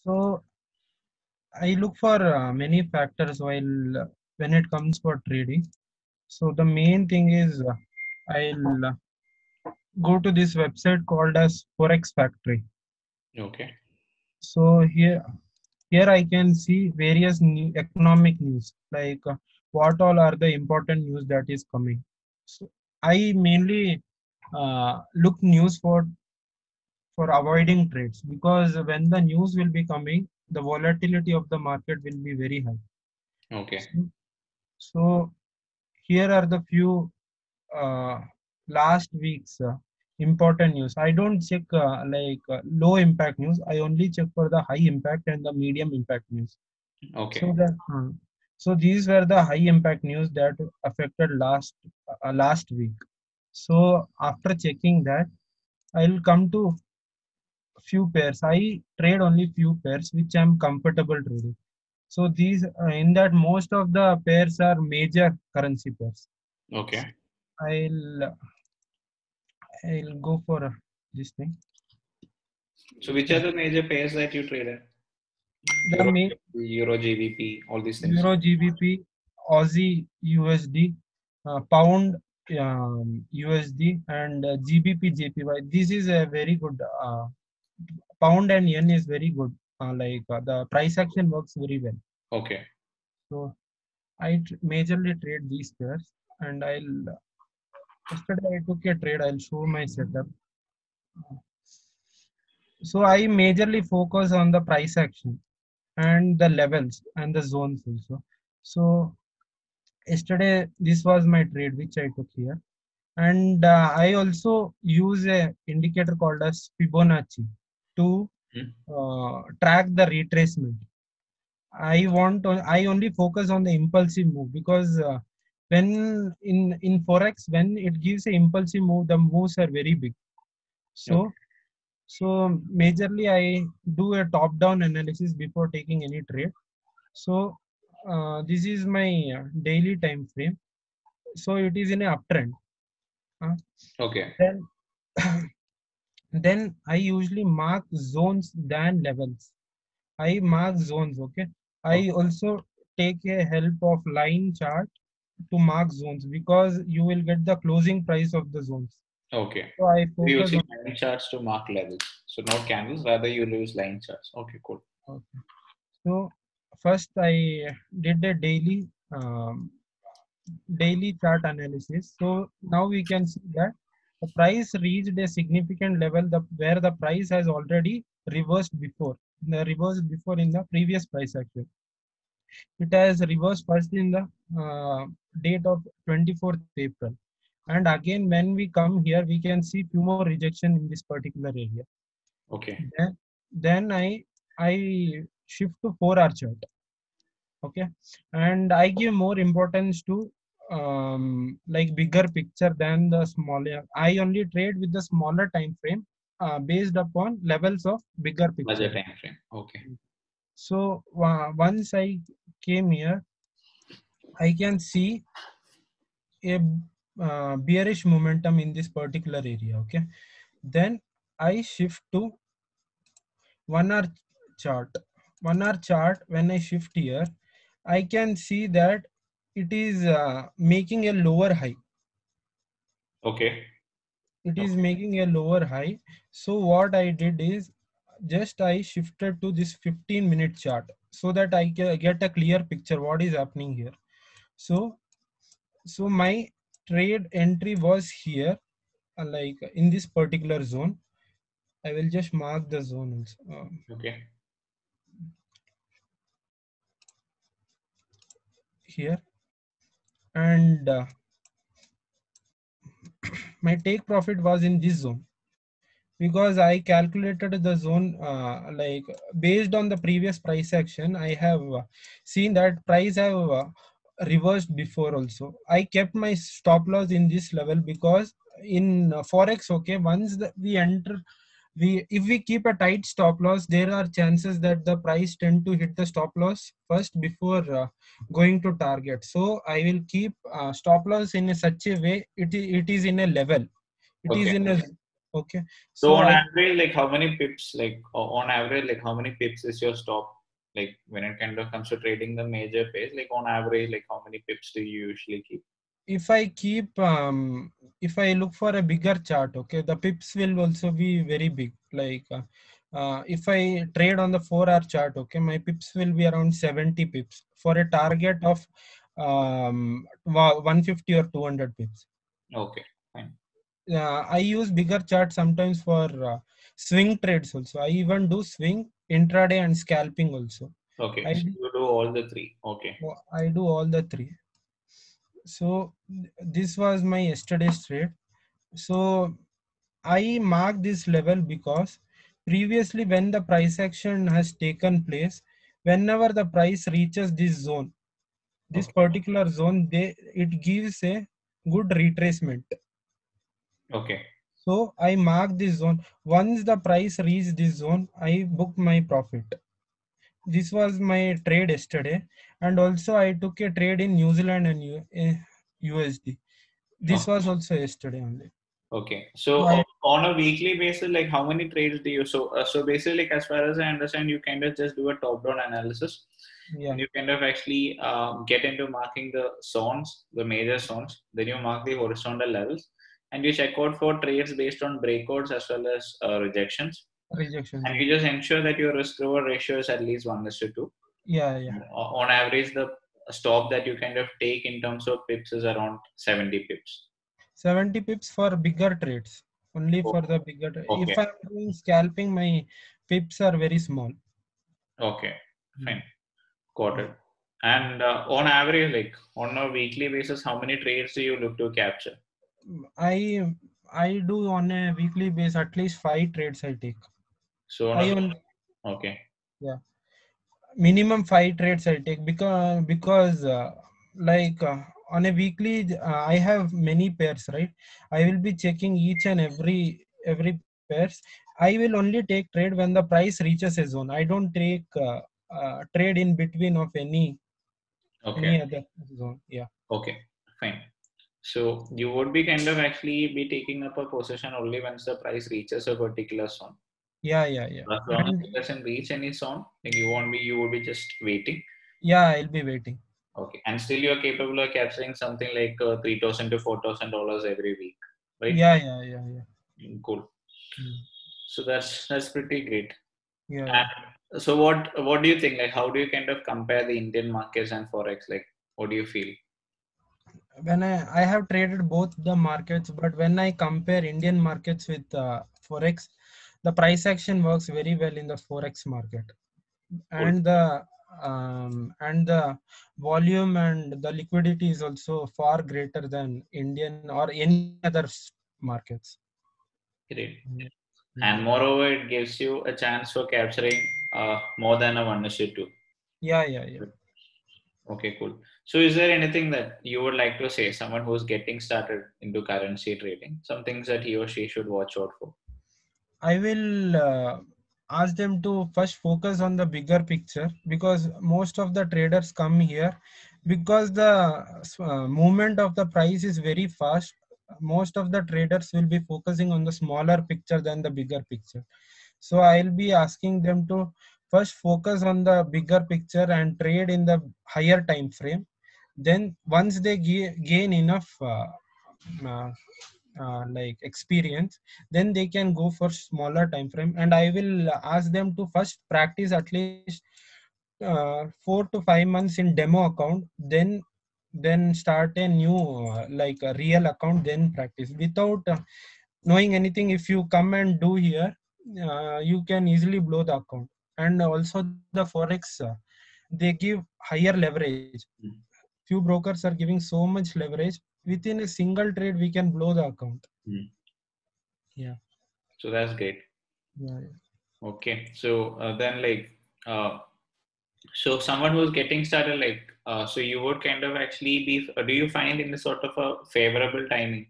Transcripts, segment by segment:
So I look for many factors while when it comes for trading. So the main thing is I'll go to this website called as Forex Factory. Okay. So here I can see various new economic news, like what all are the important news that is coming. So I mainly look news for avoiding trades, because when the news will be coming, the volatility of the market will be very high. Okay. So, so here are the few uh, last week's important news. I don't check low impact news. I only check for the high impact and the medium impact news. Okay. So that so these were the high impact news that affected last week. So after checking that, I'll come to few pairs. I trade only few pairs which I'm comfortable trading. So these in that most of the pairs are major currency pairs. Okay. I'll I'll go for this thing. So which are the major pairs that you trade in? The Euro, main Euro GBP, all these things. Euro GBP, Aussie USD, Pound USD, and GBP JPY. This is a very good. Pound and yen is very good. The price action works very well. Okay. So I majorly trade these pairs, and I'll yesterday I took a trade. I'll show my setup. So I majorly focus on the price action and the levels and the zones also. So yesterday this was my trade which I took here, and I also use a indicator called as Fibonacci to Hmm. track the retracement. I only focus on the impulsive move, because when in forex, when it gives a impulsive move, the moves are very big. Okay. So so majorly I do a top down analysis before taking any trade. So this is my daily time frame. So it is in a uptrend. uh, Okay. then then I usually mark zones than levels. I mark zones. Okay. I Okay. also take a help of line chart to mark zones, because you will get the closing price of the zones. Okay. So I You're focus using on. line charts to mark levels. So not candles, rather you use line charts. Okay, cool. Okay. So first I did a daily chart analysis. So now we can see that the price reached a significant level, where the price has already reversed before in the previous price action. It has reversed first in the date of 24th April. And again, when we come here, we can see few more rejection in this particular area. Okay. Then I shift to 4-hour chart. Okay. And I give more importance to like bigger picture than the smaller. I only trade with the smaller time frame based upon levels of bigger Larger picture. time frame. Okay. So once I came here, I can see a bearish momentum in this particular area. Okay. Then I shift to 1 hour chart. 1 hour chart, when I shift here, I can see that it is making a lower high. Okay. It is Okay. making a lower high. So what I did is just I shifted to this 15-minute chart, so that I can get a clear picture what is happening here. So so my trade entry was here, like in this particular zone. I will just mark the zone also, Okay. here. And my take profit was in this zone, because I calculated the zone based on the previous price action. I have seen that price have reversed before also. I kept my stop loss in this level, because in forex, okay, once we enter, we if we keep a tight stop loss, there are chances that the price tend to hit the stop loss first before going to target. So I will keep stop loss in such a way it is in a level. It is Okay. in a Okay. So So on I average, like how many pips, like on average, like how many pips is your stop? Like when it kind of comes to trading the major phase, like on average, like how many pips do you usually keep? if I keep if I look for a bigger chart, okay, the pips will also be very big. Like if I trade on the 4 hour chart, okay, my pips will be around 70 pips for a target of 150 or 200 pips. Okay, fine. I use bigger chart sometimes for swing trades also. I even do swing, intraday, and scalping also. Okay, I so do, you do all the three. Okay, I do all the three. So this was my yesterday's trade. So I mark this level because previously when the price action has taken place, whenever the price reaches this zone, this okay, particular zone, it gives a good retracement. okay, So I mark this zone. Once the price reaches this zone, I book my profit. This was my trade yesterday, and also I took a trade in New Zealand and USD. This okay. was also yesterday only. Okay. So So I on a weekly basis, like how many trades do you? So basically, like as far as I understand, you kind of just do a top-down analysis, yeah, and you kind of actually get into marking the zones, the major zones. Then you mark the horizontal levels, and you check out for trades based on breakouts as well as rejections. rejections. And Yeah, you just ensure that your risk reward ratio is at least 1:2. yeah, yeah. On average, the stop that you kind of take in terms of pips is around 70 pips. 70 pips for bigger trades. Only for the bigger. If Okay. I'm doing scalping, my pips are very small. Okay. Mm. Fine. Got it. And on average, like on a weekly basis, how many trades do you look to capture? I I do on a weekly basis at least 5 trades I take. So on I a on okay, Yeah, minimum 5 trades I take because like on a weekly I have many pairs, right? I will be checking each and every pairs. I will only take trade when the price reaches a zone. I don't take trade in between of any okay, other zone. Yeah, okay, fine. So you would be kind of actually be taking up a position only once the price reaches a particular zone. yeah. As long as And it doesn't reach any zone, then you would be just waiting. yeah, I'll be waiting. Okay, and still you are capable of capturing something like $3,000 to $4,000 every week, right? Yeah. Cool. Mm. So that's pretty great. Yeah. And so what do you think? Like how do you kind of compare the Indian markets and forex? Like what do you feel? When I have traded both the markets, but when I compare Indian markets with forex, the price action works very well in the forex market, Cool. and the volume and the liquidity is also far greater than Indian or any other markets. Great. Mm. And Mm. moreover, it gives you a chance for capturing more than a 1:2. Yeah. Okay, cool. So is there anything that you would like to say, someone who's getting started into currency trading, some things that he or she should watch out for? I will ask them to first focus on the bigger picture because most of the traders come here because the movement of the price is very fast. Most of the traders will be focusing on the smaller picture than the bigger picture. So I'll be asking them to first focus on the bigger picture and trade in the higher time frame. Then once they gain enough uh, like experience, then they can go for smaller time frame, and I will ask them to first practice at least 4 to 5 months in demo account, then start a new like a real account, then practice without knowing anything. If you come and do here, you can easily blow the account. And also the forex, they give higher leverage. Mm. Few brokers are giving so much leverage, within a single trade we can blow the account. Mm. Yeah. So that's great. Yeah. Okay. So then uh, so someone who's getting started, so you would kind of actually be, do you find in the sort of a favorable timing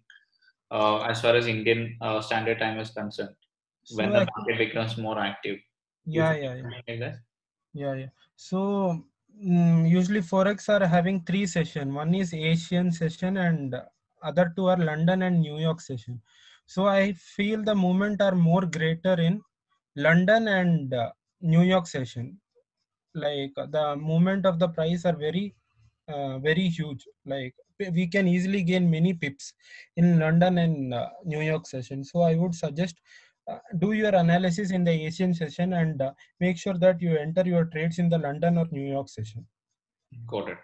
as far as Indian standard time is concerned, when So the actually, market becomes more active? You yeah, find yeah, yeah, something like that? yeah. So usually forex are having 3 session. One is Asian session, and other two are London and New York session. So I feel the movement are more greater in London and New York session. Like the movement of the price are very huge. Like we can easily gain many pips in London and New York session. So I would suggest do your analysis in the Asian session and make sure that you enter your trades in the London or New York session. Got it.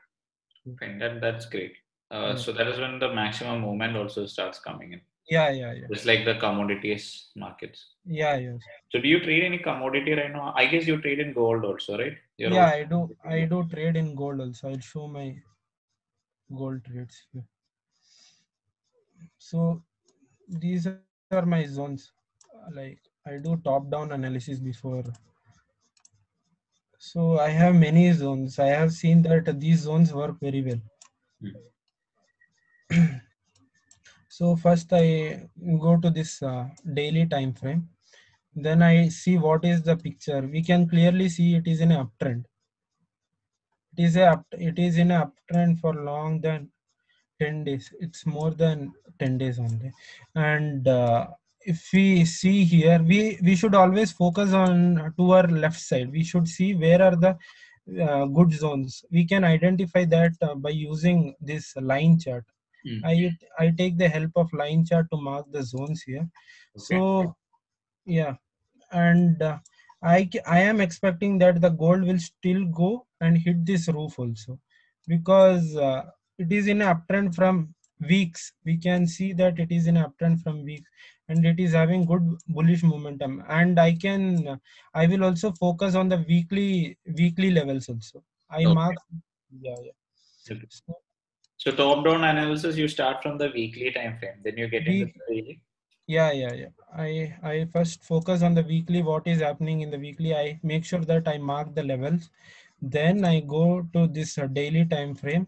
Fine. That's great. Yeah, So that is when the maximum movement also starts coming in. yeah. Just like the commodities markets. Yeah, yes. So do you trade any commodity right now? I guess you trade in gold also, right? You're Yeah, also I do. I do trade in gold also. I'll show my gold trades here. So these are my zones. Like I do top-down analysis before. So I have many zones. I have seen that these zones work very well. So first I go to this daily time frame. Then I see what is the picture. We can clearly see it is in an uptrend. It is in an uptrend for long than 10 days. It's more than 10 days only. And if we see here, we should always focus on to our left side. We should see where are the good zones. We can identify that by using this line chart. Mm. I take the help of line chart to mark the zones here. Okay. So yeah, and I am expecting that the gold will still go and hit this roof also, because it is in a uptrend from weeks. We can see that it is in a uptrend from weeks, and it is having good bullish momentum. And I will also focus on the weekly levels also. I Okay. mark. Yeah, yeah. Okay. So So top-down analysis, you start from the weekly time frame, then you get into week. the daily. Yeah. I first focus on the weekly, what is happening in the weekly. I make sure that I mark the levels. Then I go to this daily time frame.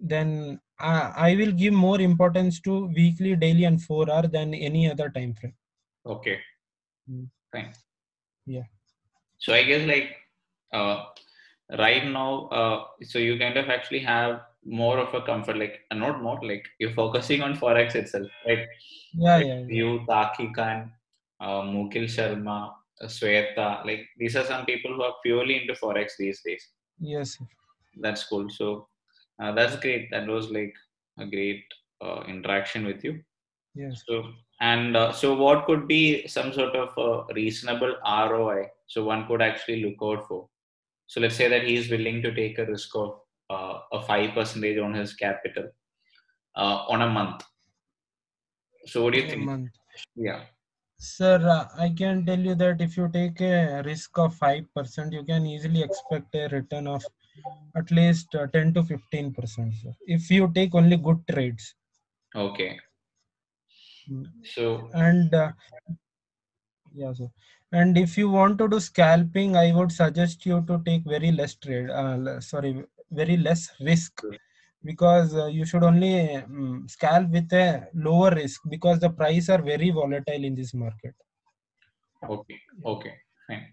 Then I will give more importance to weekly, daily, and 4 hour than any other time frame. Okay. Mm. Fine. Yeah. So I guess like uh, right now, so you kind of actually have more of a comfort, like not more, like you're focusing on forex itself, right? Like Yeah. you, Taki Khan, Mukil Sharma, Sweta, like these are some people who are purely into forex these days. Yes, sir. That's cool. So that's great. That was like a great interaction with you. Yes. So and so, what could be some sort of reasonable ROI? So one could actually look out for. So let's say that he is willing to take a risk of a 5% on his capital on a month. So what do you In a think? month. Yeah. Sir, I can tell you that if you take a risk of 5%, you can easily expect a return of at least 10 to 15%, sir. If you take only good trades. Okay. Mm. So And yeah, so and if you want to do scalping, I would suggest you to take very less trade. Very less risk, because you should only scalp with a lower risk, because the price are very volatile in this market. okay. Okay. Fine.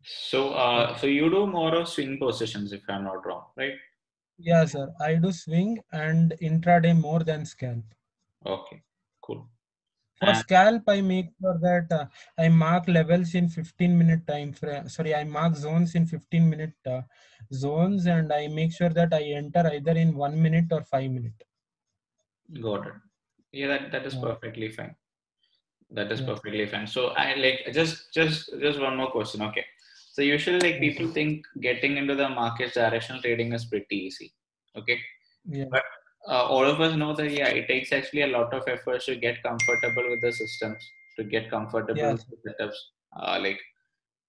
So Yeah, so you do more of swing positions, if I'm not wrong, right? yeah, sir. I do swing and intraday more than scalp. Okay. Cool. For And scalp, I make sure that I mark levels in 15-minute time frame. Sorry, I mark zones in 15-minute zones, and I make sure that I enter either in 1 minute or 5 minute. got it. Yeah, that is Yeah, perfectly fine. That is yeah, perfectly fine. So I like just one more question. Okay. So usually like yes, people think getting into the markets directional trading is pretty easy. Okay. yeah, But all of us know that yeah, it takes actually a lot of effort to get comfortable with the systems, to get comfortable yes, with the setups, like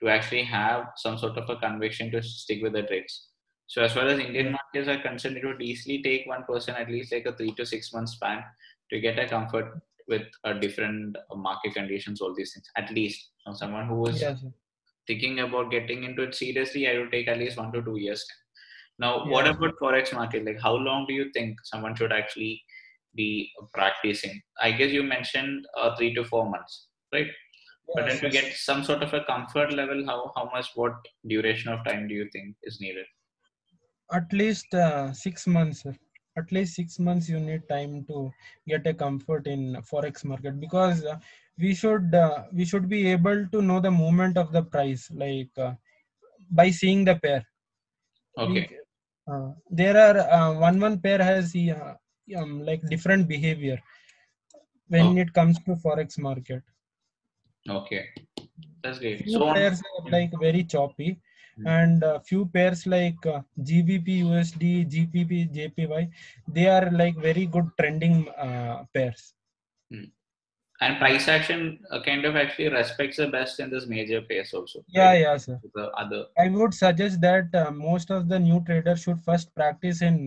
to actually have some sort of a conviction to stick with the trades. So as far as Indian yeah, markets are concerned, it would easily take one person at least like a 3 to 6 month span to get a comfort with different market conditions, all these things. At least someone who was yes, thinking about getting into it seriously, I would take at least 1 to 2 years. Now, what yes, about forex market? Like, how long do you think someone should actually be practicing? I guess you mentioned 3 to 4 months, right? But then yes, to yes. get some sort of a comfort level, how much, what duration of time do you think is needed? At least 6 months, sir. at least 6 months you need time to get a comfort in forex market, because we should be able to know the movement of the price, like by seeing the pair. Okay. There are one pair has like different behavior when Okay. it comes to forex market. Okay. That's great. Few So on. pairs are like very choppy, Hmm. and few pairs like GBP USD, GBP JPY, they are like very good trending pairs. Hmm. And price action kind of actually respects the best in this major pace also, Yeah, right? yeah, sir. The other. I would suggest that most of the new traders should first practice in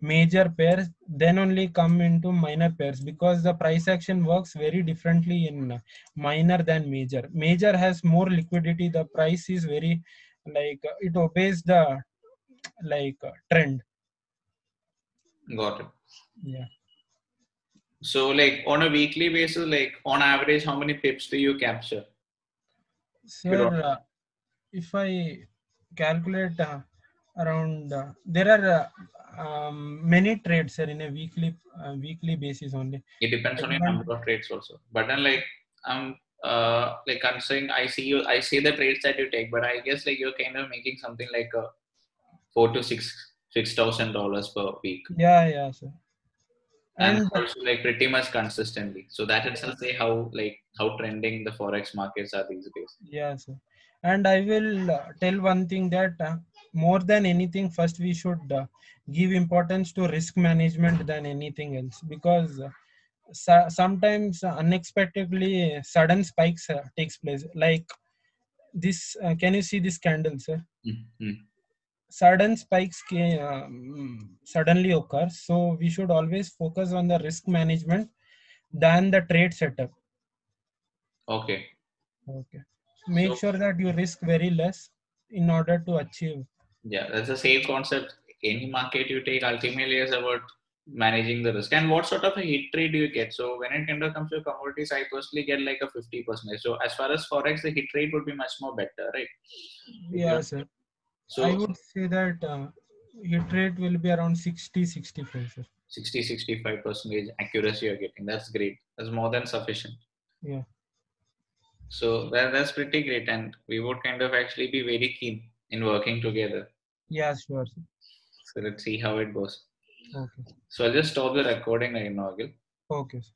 major pairs, then only come into minor pairs, because the price action works very differently in minor than major. Major has more liquidity. The price is very like it obeys the like trend. Got it. Yeah. So like on a weekly basis, like on average, how many pips do you capture? Sir, if I calculate around, there are many trades, sir, in a weekly basis only. It depends I on your don't. number of trades also. But then I'm saying I see the trades that you take, but I guess like you're kind of making something like a $4,000 to $6,000 per week. Yeah, yeah, sir. And And also like pretty much consistently. So that yeah, itself say how trending the forex markets are these days. yeah, sir. And I will tell one thing that more than anything, first we should give importance to risk management than anything else, because sometimes unexpectedly sudden spikes takes place. Like this, can you see this candle, sir? Mm-hmm. Sudden spikes suddenly occur, so we should always focus on the risk management than the trade setup. Okay. Okay, make So sure that you risk very less in order to achieve. yeah, that's the same concept. Any market you take ultimately is about managing the risk. And what sort of a hit rate do you get? So when it kind of comes to commodities, I personally get like a 50%. So as far as forex, the hit rate would be much more better, right? If Yeah, you're sir. I so would say that hit rate will be around 60-65, sir. 60-65% accuracy you're getting. That's great. That's more than sufficient. Yeah. So that's pretty great. And we would kind of actually be very keen in working together. Yeah, sure, sir. So let's see how it goes. Okay. So I'll just stop the recording right now, Agil. Okay, sir.